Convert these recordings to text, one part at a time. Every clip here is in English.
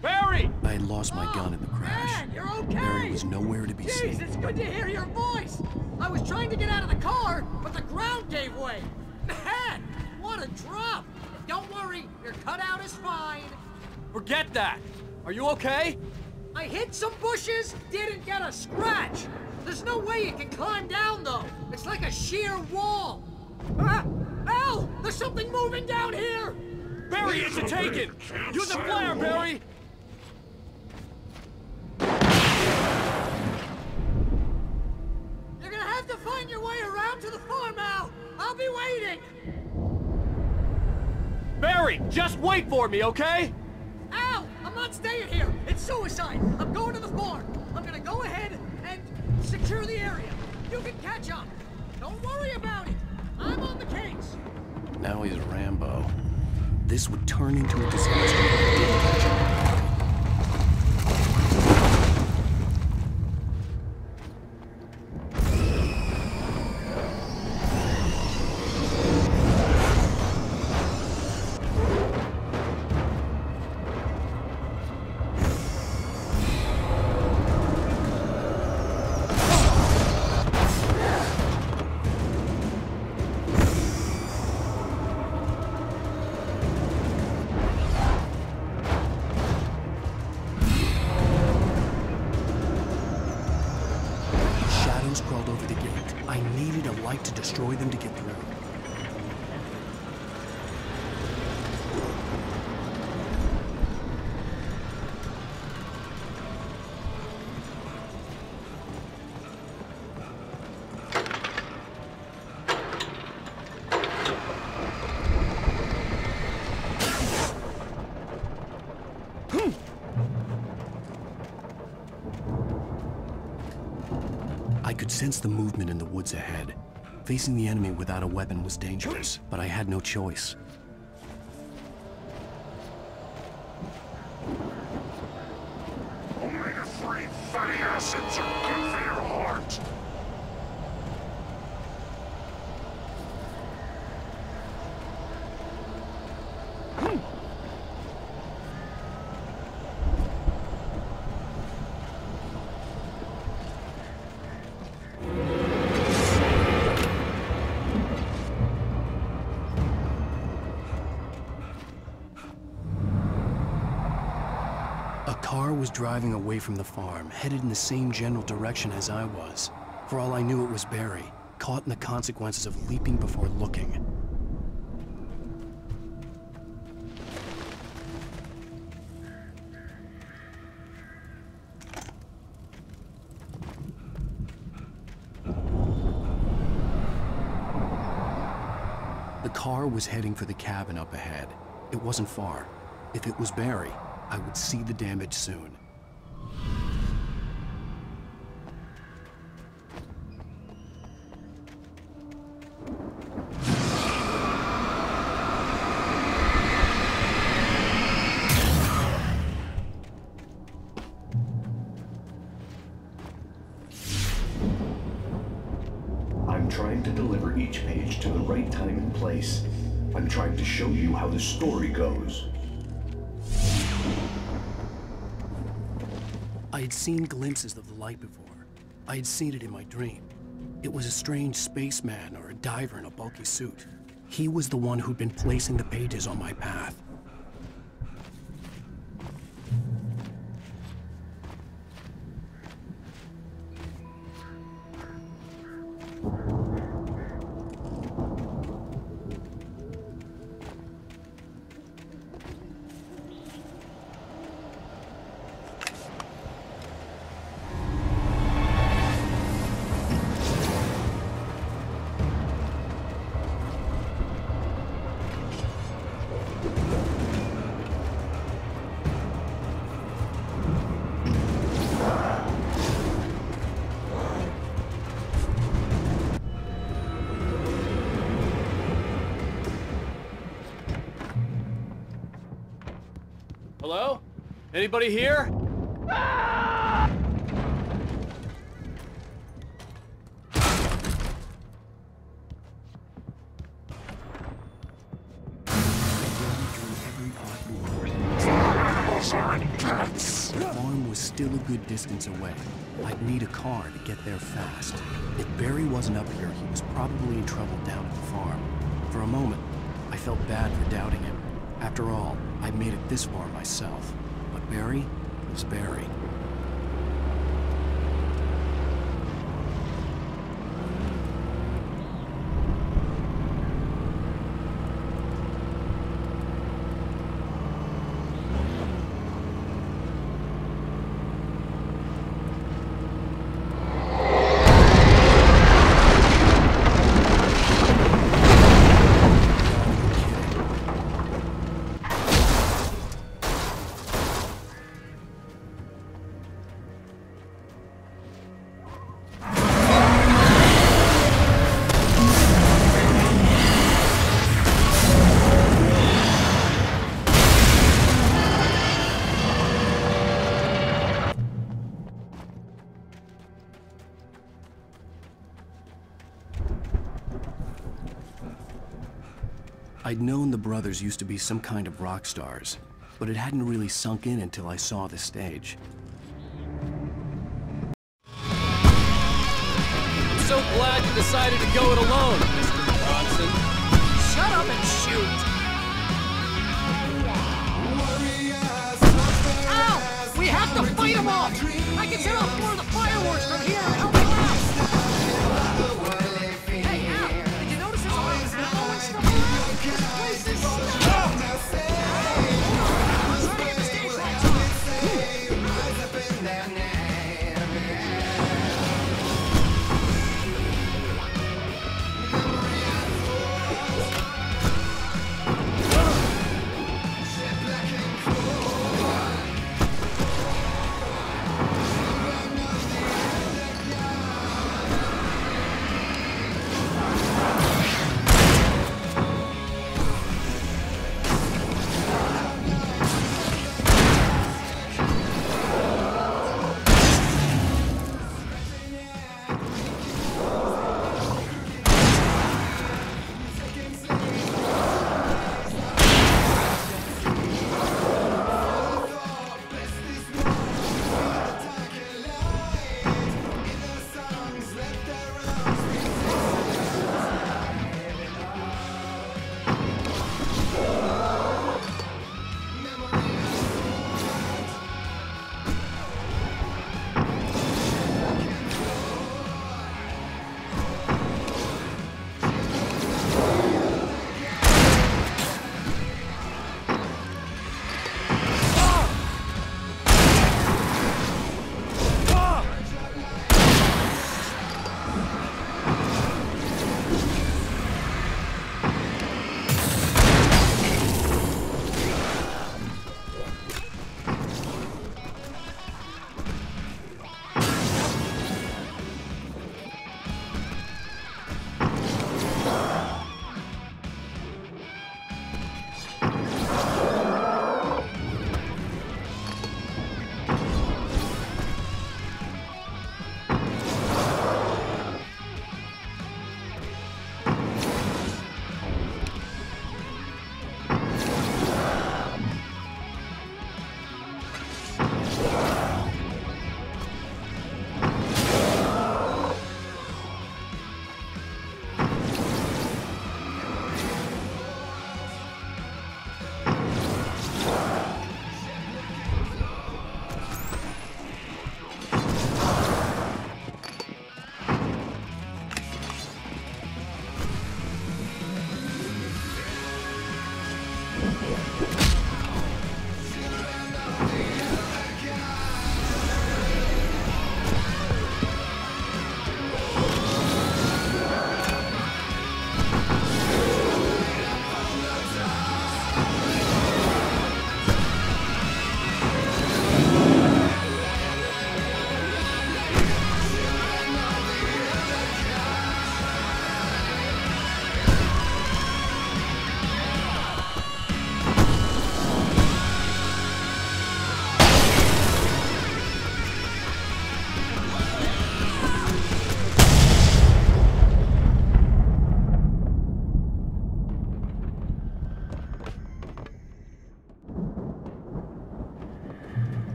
Barry! I had lost my gun in the crash. Man, you're okay! Barry was nowhere to be Jeez, seen. it's good to hear your voice! I was trying to get out of the car, but the ground gave way. Man, what a drop! Don't worry, your cutout is fine. Forget that! Are you okay? I hit some bushes, didn't get a scratch. There's no way you can climb down, though. It's like a sheer wall. Ah! Al! There's something moving down here! Barry, it's a taken! Use a flare, Barry! You're gonna have to find your way around to the farm, Al! I'll be waiting! Barry, just wait for me, okay? Al! I'm not staying here! It's suicide! I'm going to the farm! I'm gonna go ahead and secure the area. You can catch up. Don't worry about it. I'm on the case. Now he's Rambo. This would turn into a disaster if I didn't catch him. Crawled over the gate. I needed a light to destroy them to get through. I could sense the movement in the woods ahead. Facing the enemy without a weapon was dangerous, but I had no choice. Only the three fatty acids are good for your heart. A car was driving away from the farm, headed in the same general direction as I was. For all I knew, it was Barry, caught in the consequences of leaping before looking. The car was heading for the cabin up ahead. It wasn't far. If it was Barry, I would see the damage soon. I'm trying to deliver each page to the right time and place. I'm trying to show you how the story goes. I had seen glimpses of the light before. I had seen it in my dream. It was a strange spaceman or a diver in a bulky suit. He was the one who'd been placing the pages on my path. Hello? Anybody here? Ah! Animals are in farm was still a good distance away. I'd need a car to get there fast. If Barry wasn't up here, he was probably in trouble down at the farm. For a moment, I felt bad for doubting him. After all, I'd made it this far myself. But Barry was Barry. I'd known the brothers used to be some kind of rock stars, but it hadn't really sunk in until I saw the stage. I'm so glad you decided to go it alone, Mr. Bronson. Shut up and shoot! Ow! We have to fight them off! I can set off more of the fireworks from here and help them out! Hey, Al, did you notice there's all this snow and stuff around? This place is stuck! I'm trying to get the stage lights on!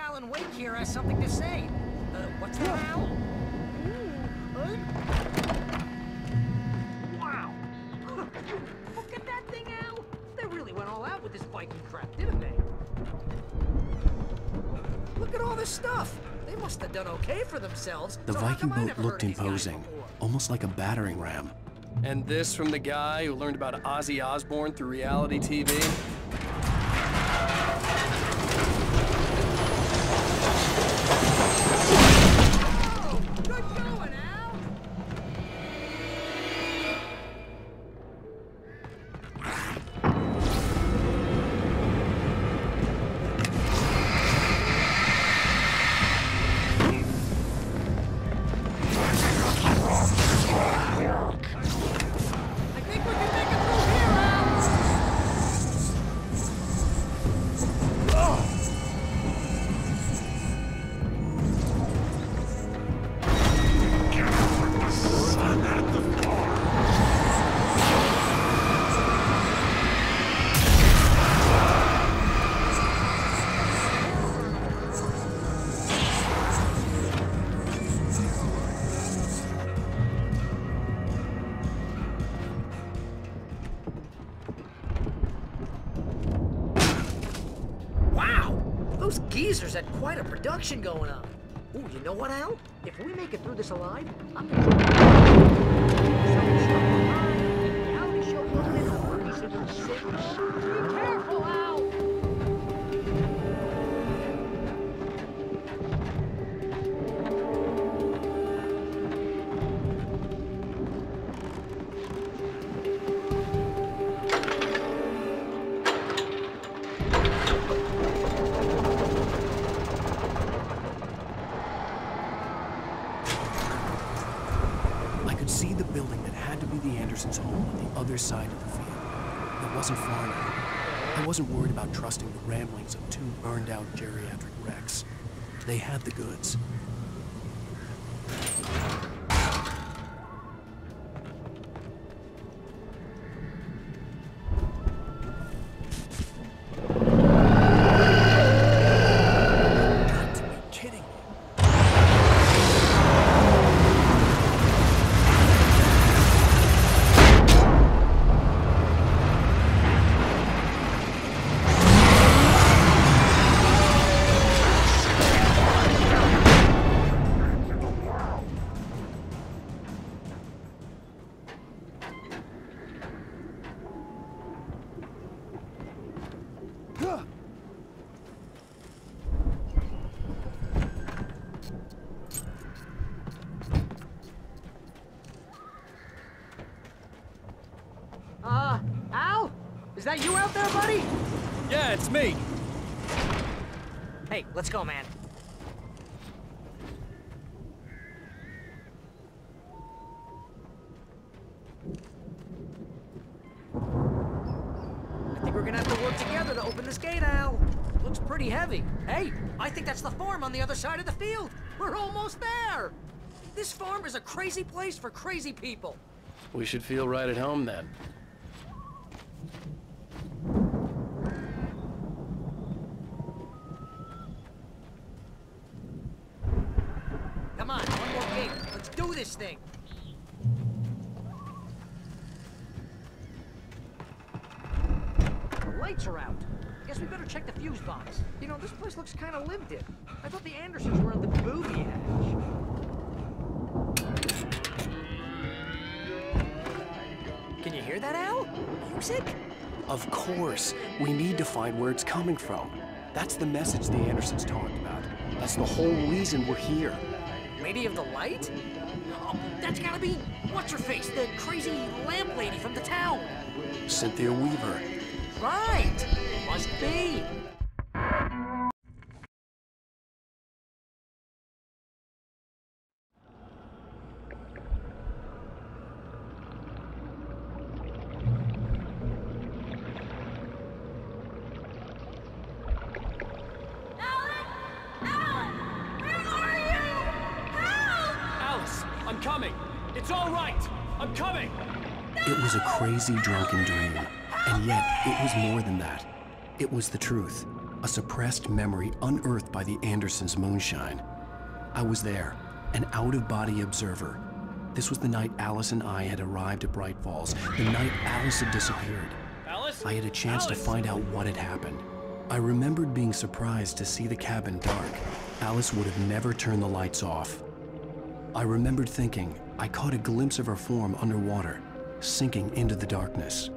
Alan Wake here has something to say. What's that, Al? Wow. Look at that thing, Al. They really went all out with this Viking crap, didn't they? Look at all this stuff. They must have done okay for themselves. The Viking boat looked imposing, almost like a battering ram. And this from the guy who learned about Ozzy Osbourne through reality TV? Oh, good going, Al. I think we can make it through here, Al. Wow! Those geezers had quite a production going on. Ooh, you know what, Al? If we make it through this alive, I'm gonna reality show loaded in a 36. Be careful, Al! I could see the building that had to be the Andersons' home on the other side of the field. It wasn't far now. I wasn't worried about trusting the ramblings of two burned-out geriatric wrecks. They had the goods. Got to be kidding me. Al? Is that you out there, buddy? Yeah, it's me. Hey, let's go, man. I think we're gonna have to work together to open this gate, Al. Looks pretty heavy. Hey, I think that's the farm on the other side of the field. We're almost there. This farm is a crazy place for crazy people. We should feel right at home then. Come on, one more gate. Let's do this thing. The lights are out. I guess we better check the fuse box. You know, this place looks kind of lived in. I thought the Andersons were on the booby edge. Can you hear that, Al? Music? Of course. We need to find where it's coming from. That's the message the Andersons talked about. That's the whole reason we're here. Lady of the Light? Oh, that's gotta be what's-her-face, the crazy lamp lady from the town. Cynthia Weaver. Right! Must be. I'm coming. It's all right. I'm coming. It was a crazy drunken dream, and yet it was more than that. It was the truth. a suppressed memory unearthed by the Andersons' moonshine. I was there, an out-of-body observer. This was the night Alice and I had arrived at Bright Falls, the night Alice had disappeared. Alice? I had a chance to find out what had happened. I remembered being surprised to see the cabin dark. Alice would have never turned the lights off. I remembered thinking I caught a glimpse of her form underwater, sinking into the darkness.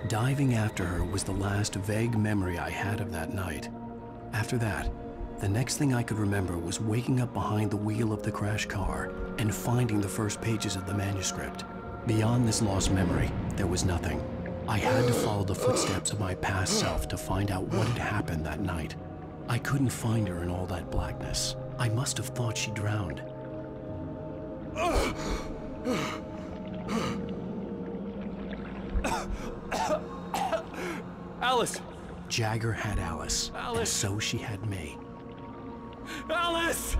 Diving after her was the last vague memory I had of that night. After that, the next thing I could remember was waking up behind the wheel of the crash car and finding the first pages of the manuscript. Beyond this lost memory, there was nothing. I had to follow the footsteps of my past self to find out what had happened that night. I couldn't find her in all that blackness. I must have thought she drowned. Alice! Jagger had Alice, Alice! and so she had me. Alice!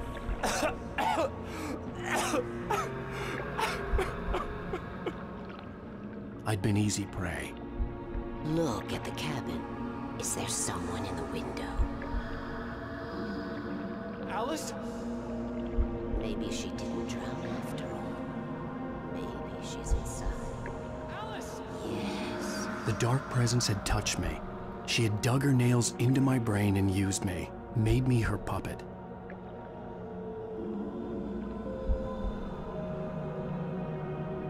I'd been easy prey. Look at the cabin. Is there someone in the window? Alice? Maybe she didn't drown after all. Maybe she's inside. Alice! Yes. The dark presence had touched me. She had dug her nails into my brain and used me, made me her puppet.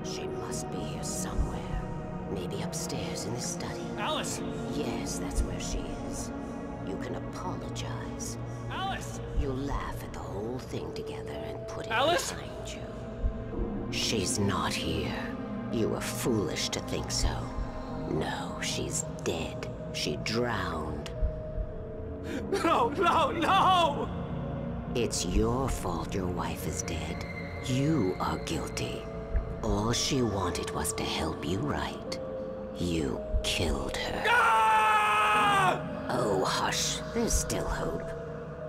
She must be here somewhere. Maybe upstairs in the study. Alice! Yes, that's where she is. You can apologize. Alice! You'll laugh at the whole thing together and put it Alice? behind you. She's not here. You were foolish to think so. No, she's dead. She drowned. No, no, no! It's your fault your wife is dead. You are guilty. All she wanted was to help you right. You killed her. Ah! Oh, hush. There's still hope.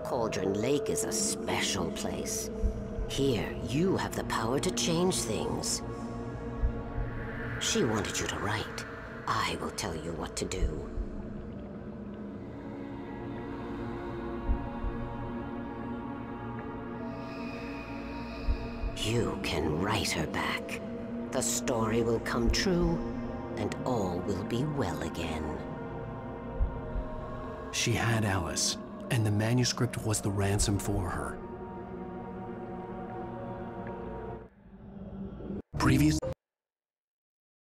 Cauldron Lake is a special place. Here, you have the power to change things. She wanted you to write. I will tell you what to do. You can write her back. The story will come true, and all will be well again. She had Alice, and the manuscript was the ransom for her. Previous